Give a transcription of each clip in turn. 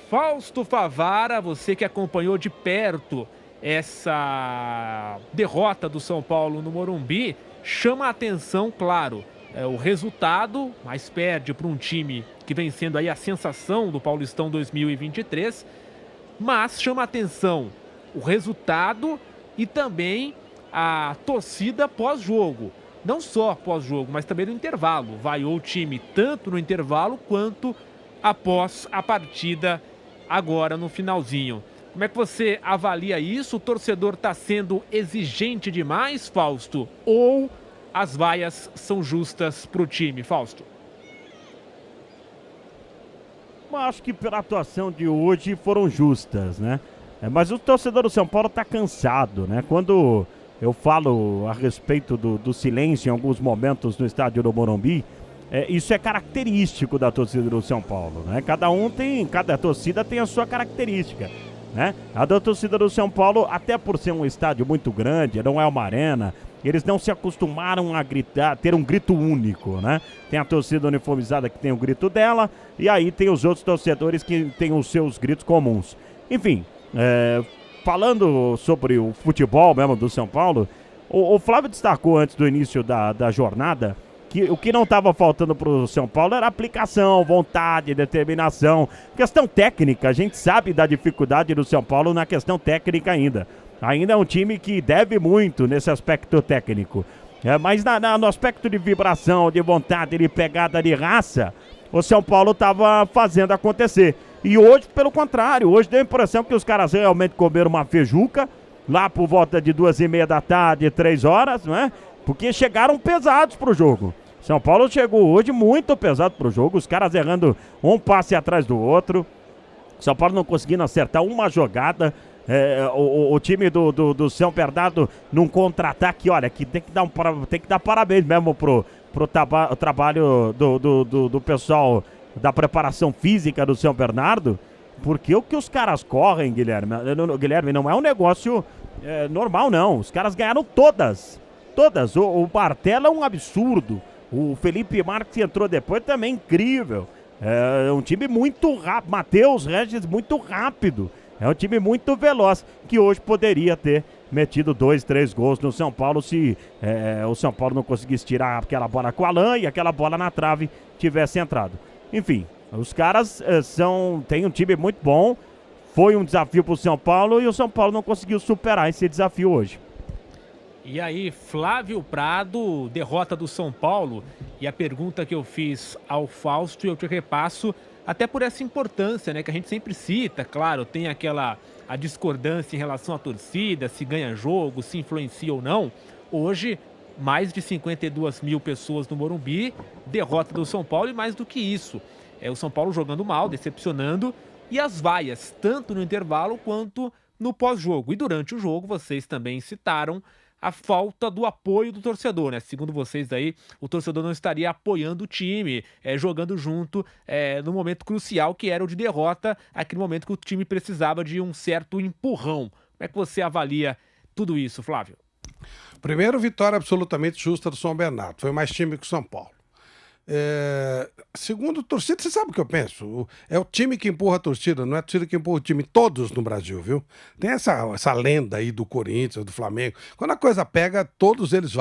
Fausto Favara, você que acompanhou de perto essa derrota do São Paulo no Morumbi, chama a atenção, claro, o resultado, mas perde para um time que vem sendo aí a sensação do Paulistão 2023, mas chama a atenção o resultado e também a torcida pós-jogo. Não só pós-jogo, mas também no intervalo. Vaiou o time tanto no intervalo quanto após a partida agora no finalzinho. Como é que você avalia isso? O torcedor está sendo exigente demais, Fausto? Ou as vaias são justas para o time, Fausto? Eu acho que pela atuação de hoje foram justas, né? Mas o torcedor do São Paulo tá cansado, né? Quando eu falo a respeito do silêncio em alguns momentos no estádio do Morumbi, isso é característico da torcida do São Paulo, né? Cada torcida tem a sua característica, né? A da torcida do São Paulo, até por ser um estádio muito grande, não é uma arena, eles não se acostumaram a gritar, ter um grito único, né? Tem a torcida uniformizada que tem o grito dela, e aí tem os outros torcedores que têm os seus gritos comuns. Enfim, falando sobre o futebol mesmo do São Paulo, o Flávio destacou antes do início da jornada que o que não estava faltando para o São Paulo era aplicação, vontade, determinação. Questão técnica, a gente sabe da dificuldade do São Paulo na questão técnica ainda. Ainda é um time que deve muito nesse aspecto técnico. Mas no aspecto de vibração, de vontade, de pegada, de raça, o São Paulo estava fazendo acontecer. E hoje, pelo contrário, hoje deu a impressão que os caras realmente comeram uma feijuca, lá por volta de 2h30 da tarde, 3 horas, não é? Porque chegaram pesados pro jogo. São Paulo chegou hoje muito pesado pro jogo, os caras errando um passe atrás do outro. São Paulo não conseguindo acertar uma jogada. O time do São Bernardo num contra-ataque, olha, que tem que dar parabéns mesmo pro trabalho do pessoal da preparação física do São Bernardo, porque o que os caras correm, Guilherme, não é um negócio normal, não. Os caras ganharam todas. O Bartella é um absurdo. O Felipe Marques entrou depois também, incrível. É um time muito rápido. Matheus Regis muito rápido. É um time muito veloz, que hoje poderia ter metido 2, 3 gols no São Paulo se o São Paulo não conseguisse tirar aquela bola com o Alain e aquela bola na trave tivesse entrado. Enfim, os caras têm um time muito bom. Foi um desafio para o São Paulo e o São Paulo não conseguiu superar esse desafio hoje. E aí, Flávio Prado, derrota do São Paulo. E a pergunta que eu fiz ao Fausto, eu te repasso, até por essa importância, né, que a gente sempre cita, claro, tem a discordância em relação à torcida, se ganha jogo, se influencia ou não. Hoje, mais de 52 mil pessoas no Morumbi, derrota do São Paulo e mais do que isso. O São Paulo jogando mal, decepcionando, e as vaias, tanto no intervalo quanto no pós-jogo. E durante o jogo, vocês também citaram a falta do apoio do torcedor, né? Segundo vocês aí, o torcedor não estaria apoiando o time, jogando junto no momento crucial que era o de derrota, aquele momento que o time precisava de um certo empurrão. Como é que você avalia tudo isso, Flávio? Primeiro, vitória absolutamente justa do São Bernardo. Foi mais time que o São Paulo. Segundo, torcida, você sabe o que eu penso? É o time que empurra a torcida, não é a torcida que empurra o time. Todos no Brasil, viu? Tem essa lenda aí do Corinthians, do Flamengo. Quando a coisa pega, todos eles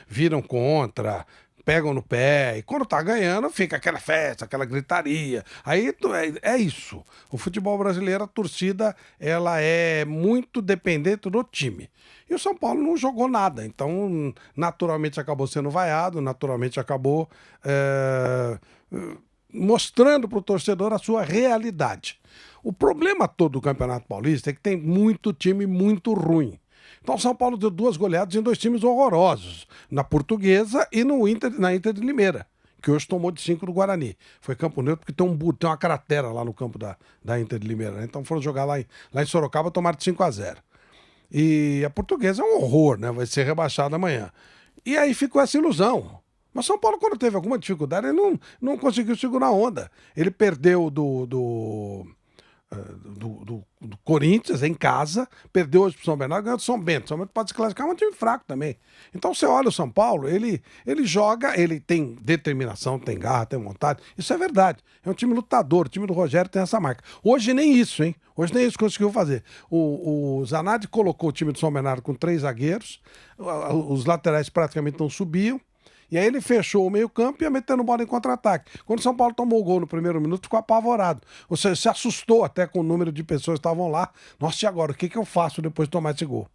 viram contra, pegam no pé. E quando tá ganhando, fica aquela festa, aquela gritaria. Aí é isso. O futebol brasileiro, a torcida, ela é muito dependente do time. E o São Paulo não jogou nada, então naturalmente acabou sendo vaiado, naturalmente acabou mostrando para o torcedor a sua realidade. O problema todo do Campeonato Paulista é que tem muito time muito ruim. Então o São Paulo deu 2 goleadas em 2 times horrorosos, na Portuguesa e na Inter de Limeira, que hoje tomou de 5 do Guarani. Foi Campo Neutro, porque tem uma cratera lá no campo da Inter de Limeira, né? Então foram jogar lá em Sorocaba, tomaram de 5-0. E a Portuguesa é um horror, né? Vai ser rebaixada amanhã. E aí ficou essa ilusão. Mas São Paulo, quando teve alguma dificuldade, ele não conseguiu segurar a onda. Ele perdeu do Corinthians em casa, perdeu hoje pro São Bernardo, ganhou do São Bento. São Bento pode se classificar, é um time fraco também. Então você olha o São Paulo, ele joga, ele tem determinação, tem garra, tem vontade. Isso é verdade. É um time lutador, o time do Rogério tem essa marca. Hoje nem isso, hein? Hoje nem isso conseguiu fazer. O Zanardi colocou o time do São Bernardo com 3 zagueiros, os laterais praticamente não subiam. E aí ele fechou o meio-campo e ia metendo bola em contra-ataque. Quando o São Paulo tomou o gol no primeiro minuto, ficou apavorado. Ou seja, se assustou até com o número de pessoas que estavam lá. Nossa, e agora? O que eu faço depois de tomar esse gol?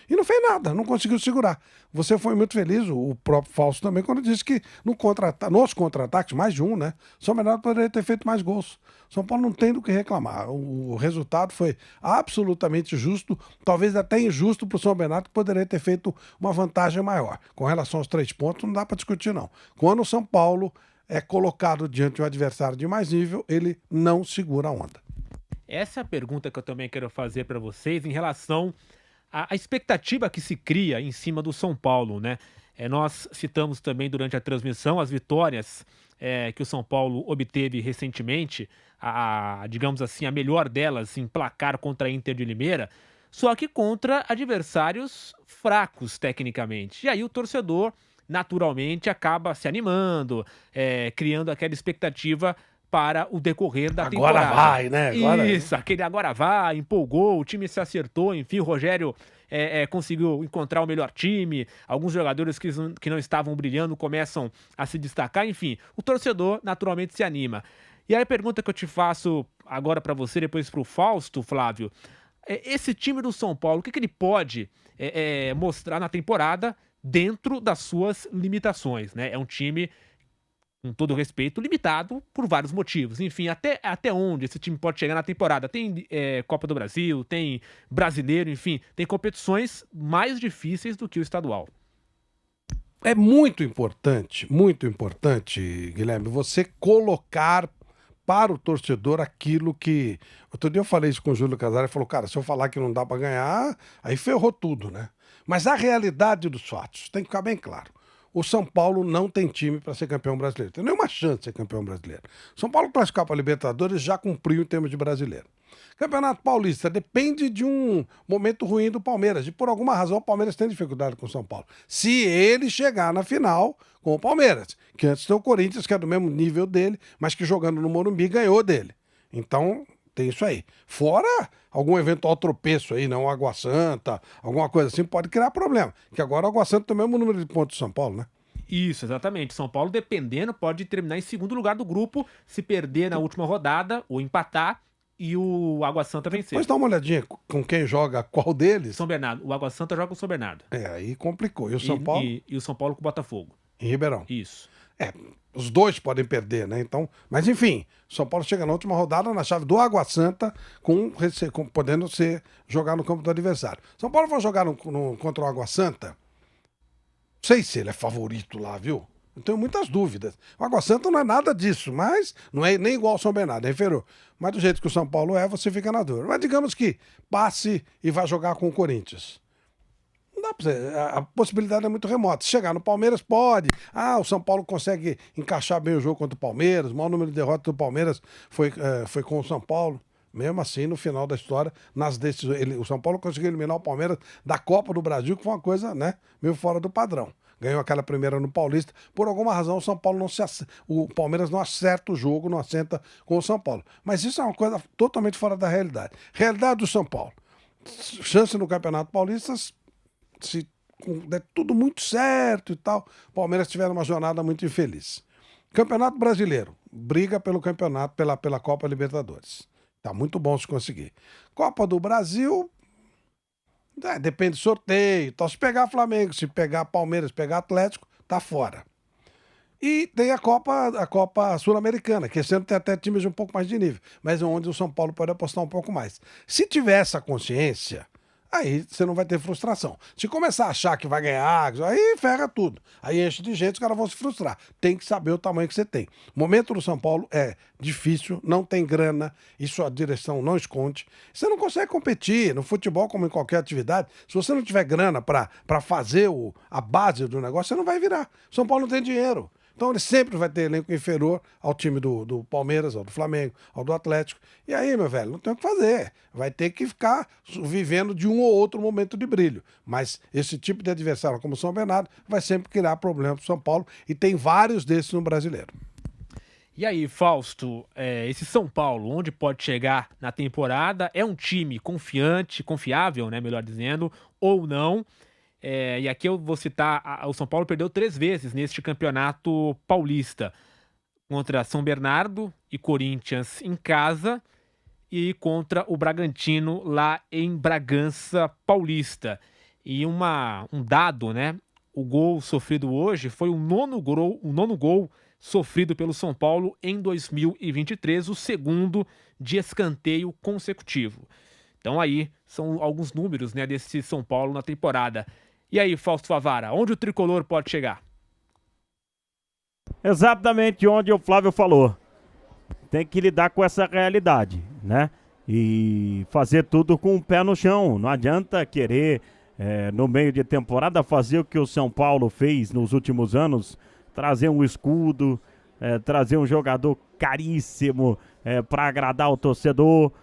E não fez nada, não conseguiu segurar. Você foi muito feliz, o próprio Fausto também, quando disse que nos contra-ataques, mais de um, né? São Bernardo poderia ter feito mais gols. São Paulo não tem do que reclamar. O resultado foi absolutamente justo, talvez até injusto para o São Bernardo, que poderia ter feito uma vantagem maior. Com relação aos 3 pontos, não dá para discutir, não. Quando o São Paulo é colocado diante de um adversário de mais nível, ele não segura a onda. Essa é a pergunta que eu também quero fazer para vocês em relação a expectativa que se cria em cima do São Paulo, né? Nós citamos também durante a transmissão as vitórias que o São Paulo obteve recentemente, digamos assim, a melhor delas em placar contra a Inter de Limeira, só que contra adversários fracos tecnicamente. E aí o torcedor, naturalmente, acaba se animando, criando aquela expectativa para o decorrer da temporada. Agora vai, né? Isso, aquele agora vai, empolgou, o time se acertou, enfim, o Rogério conseguiu encontrar o melhor time, alguns jogadores que não estavam brilhando começam a se destacar, enfim, o torcedor naturalmente se anima. E aí a pergunta que eu te faço agora para você, depois para o Fausto, Flávio, esse time do São Paulo, o que ele pode mostrar na temporada dentro das suas limitações, né? É um time, com todo respeito, limitado por vários motivos. Enfim, até onde esse time pode chegar na temporada? Tem Copa do Brasil, tem Brasileiro, enfim, tem competições mais difíceis do que o estadual. É muito importante, Guilherme, você colocar para o torcedor aquilo que... Outro dia eu falei isso com o Júlio Casares, ele falou, cara, se eu falar que não dá para ganhar, aí ferrou tudo, né? Mas a realidade dos fatos tem que ficar bem claro. O São Paulo não tem time para ser campeão brasileiro. Tem nenhuma chance de ser campeão brasileiro. São Paulo classificar para a Libertadores já cumpriu em termos de brasileiro. Campeonato Paulista depende de um momento ruim do Palmeiras. E por alguma razão o Palmeiras tem dificuldade com o São Paulo. Se ele chegar na final com o Palmeiras, que antes tem o Corinthians, que é do mesmo nível dele, mas que jogando no Morumbi ganhou dele. Então tem isso aí. Fora algum eventual tropeço aí, não, Água Santa, alguma coisa assim, pode criar problema. Que agora o Água Santa tem o mesmo número de pontos do São Paulo, né? Isso, exatamente. São Paulo, dependendo, pode terminar em segundo lugar do grupo, se perder na última rodada ou empatar e o Água Santa vencer. Depois dá uma olhadinha com quem joga qual deles. São Bernardo. O Água Santa joga com o São Bernardo. Aí complicou. E o São Paulo? E o São Paulo com o Botafogo. Em Ribeirão. Isso. Os dois podem perder, né? Então, mas enfim, o São Paulo chega na última rodada na chave do Água Santa, podendo jogar no campo do adversário. São Paulo vai jogar contra o Água Santa. Não sei se ele é favorito lá, viu? Eu tenho muitas dúvidas. O Água Santa não é nada disso, mas não é nem igual ao São Bernardo, é inferior. Mas do jeito que o São Paulo você fica na dúvida. Mas digamos que passe e vai jogar com o Corinthians. Não dá pra você. A possibilidade é muito remota. Se chegar no Palmeiras, pode. O São Paulo consegue encaixar bem o jogo contra o Palmeiras. O maior número de derrotas do Palmeiras foi com o São Paulo. Mesmo assim, no final da história, nas decisões, o São Paulo conseguiu eliminar o Palmeiras da Copa do Brasil, que foi uma coisa, né, meio fora do padrão. Ganhou aquela primeira no Paulista. Por alguma razão, o Palmeiras não acerta o jogo, não assenta com o São Paulo. Mas isso é uma coisa totalmente fora da realidade. Realidade do São Paulo. Chance no Campeonato Paulista, se der tudo muito certo e tal, o Palmeiras tiver uma jornada muito infeliz. Campeonato Brasileiro. Briga pelo campeonato, pela Copa Libertadores. Tá muito bom se conseguir. Copa do Brasil, depende do sorteio. Então, se pegar Flamengo, se pegar Palmeiras, se pegar Atlético, tá fora. E tem a Copa Sul-Americana, que esse ano tem até times de um pouco mais de nível, mas é onde o São Paulo pode apostar um pouco mais. Se tiver essa consciência, aí você não vai ter frustração. Se começar a achar que vai ganhar, aí ferra tudo. Aí enche de gente, os caras vão se frustrar. Tem que saber o tamanho que você tem. O momento do São Paulo é difícil, não tem grana, isso a direção não esconde. Você não consegue competir no futebol como em qualquer atividade. Se você não tiver grana para fazer a base do negócio, você não vai virar. São Paulo não tem dinheiro. Então ele sempre vai ter elenco inferior ao time do Palmeiras, ao do Flamengo, ao do Atlético. E aí, meu velho, não tem o que fazer. Vai ter que ficar vivendo de um ou outro momento de brilho. Mas esse tipo de adversário, como o São Bernardo, vai sempre criar problema para o São Paulo. E tem vários desses no Brasileiro. E aí, Fausto, esse São Paulo, onde pode chegar na temporada, é um time confiante, confiável, né, melhor dizendo, ou não? E aqui eu vou citar, o São Paulo perdeu 3 vezes neste campeonato paulista, contra São Bernardo e Corinthians em casa e contra o Bragantino lá em Bragança Paulista. E um dado, né, o gol sofrido hoje foi o nono gol sofrido pelo São Paulo em 2023, o segundo de escanteio consecutivo. Então aí são alguns números, né, desse São Paulo na temporada. E aí, Fausto Favara, onde o tricolor pode chegar? Exatamente onde o Flávio falou. Tem que lidar com essa realidade, né? E fazer tudo com o pé no chão. Não adianta querer, no meio de temporada, fazer o que o São Paulo fez nos últimos anos, trazer um escudo, trazer um jogador caríssimo para agradar o torcedor.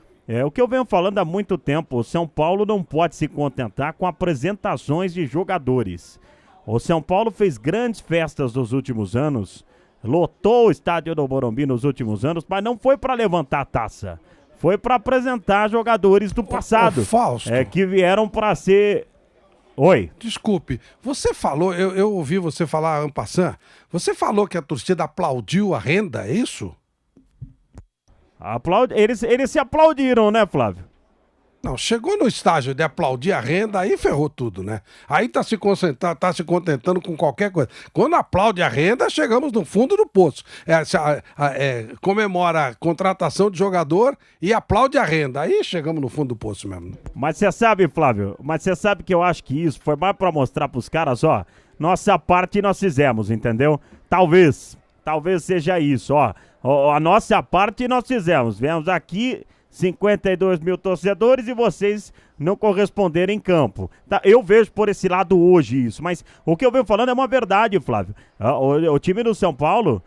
O que eu venho falando há muito tempo, o São Paulo não pode se contentar com apresentações de jogadores. O São Paulo fez grandes festas nos últimos anos, lotou o estádio do Morumbi nos últimos anos, mas não foi para levantar a taça. Foi para apresentar jogadores do passado, Fausto, que vieram para ser... Oi. Desculpe, você falou, eu ouvi você falar en passant, você falou que a torcida aplaudiu a renda, é isso? Eles se aplaudiram, né, Flávio? Não, chegou no estágio de aplaudir a renda, aí ferrou tudo, né? Aí tá se contentando com qualquer coisa. Quando aplaude a renda, chegamos no fundo do poço. Comemora a contratação de jogador e aplaude a renda. Aí chegamos no fundo do poço mesmo. Mas você sabe, Flávio, que eu acho que isso foi mais pra mostrar pros caras, ó, nossa parte nós fizemos, entendeu? Talvez seja isso, ó. A nossa parte nós fizemos. Viemos aqui, 52 mil torcedores, e vocês não corresponderam em campo. Tá, eu vejo por esse lado hoje isso, mas o que eu venho falando é uma verdade, Flávio. O time do São Paulo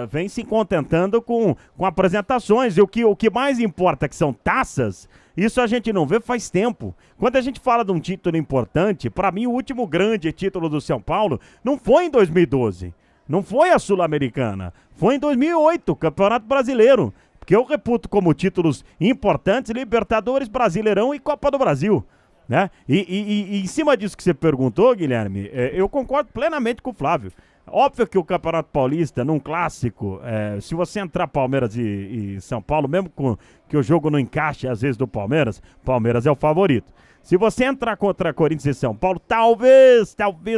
vem se contentando com apresentações, e o que mais importa, que são taças, isso a gente não vê faz tempo. Quando a gente fala de um título importante, para mim o último grande título do São Paulo não foi em 2012. Não foi a Sul-Americana, foi em 2008, Campeonato Brasileiro, que eu reputo como títulos importantes, Libertadores, Brasileirão e Copa do Brasil, né? E em cima disso que você perguntou, Guilherme, eu concordo plenamente com o Flávio. Óbvio que o Campeonato Paulista, num clássico, se você entrar Palmeiras e São Paulo, mesmo que o jogo não encaixe às vezes do Palmeiras é o favorito. Se você entrar contra Corinthians e São Paulo, talvez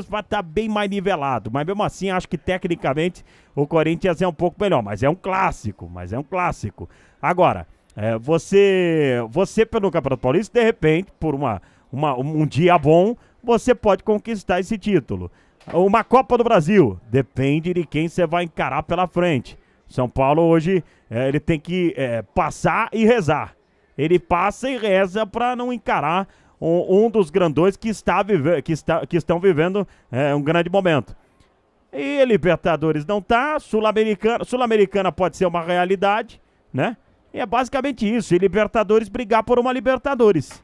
vai estar bem mais nivelado. Mas mesmo assim, acho que tecnicamente o Corinthians é um pouco melhor. Mas é um clássico, Agora, você pelo Campeonato Paulista, de repente, por um dia bom, você pode conquistar esse título. Uma Copa do Brasil, depende de quem você vai encarar pela frente. São Paulo hoje, ele tem que passar e rezar. Ele passa e reza para não encarar um dos grandões que estão vivendo um grande momento. E Libertadores não tá, Sul-Americana pode ser uma realidade, né? E é basicamente isso, e Libertadores brigar por uma Libertadores.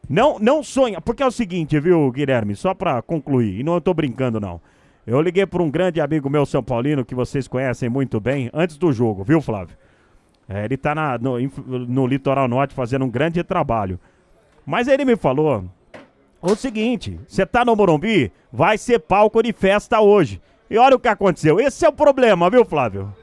Não sonha, porque é o seguinte, viu, Guilherme, só pra concluir, e não tô brincando não. Eu liguei para um grande amigo meu São Paulino, que vocês conhecem muito bem, antes do jogo, viu, Flávio? Ele tá no Litoral Norte fazendo um grande trabalho. Mas ele me falou o seguinte, você tá no Morumbi, vai ser palco de festa hoje. E olha o que aconteceu, esse é o problema, viu, Flávio?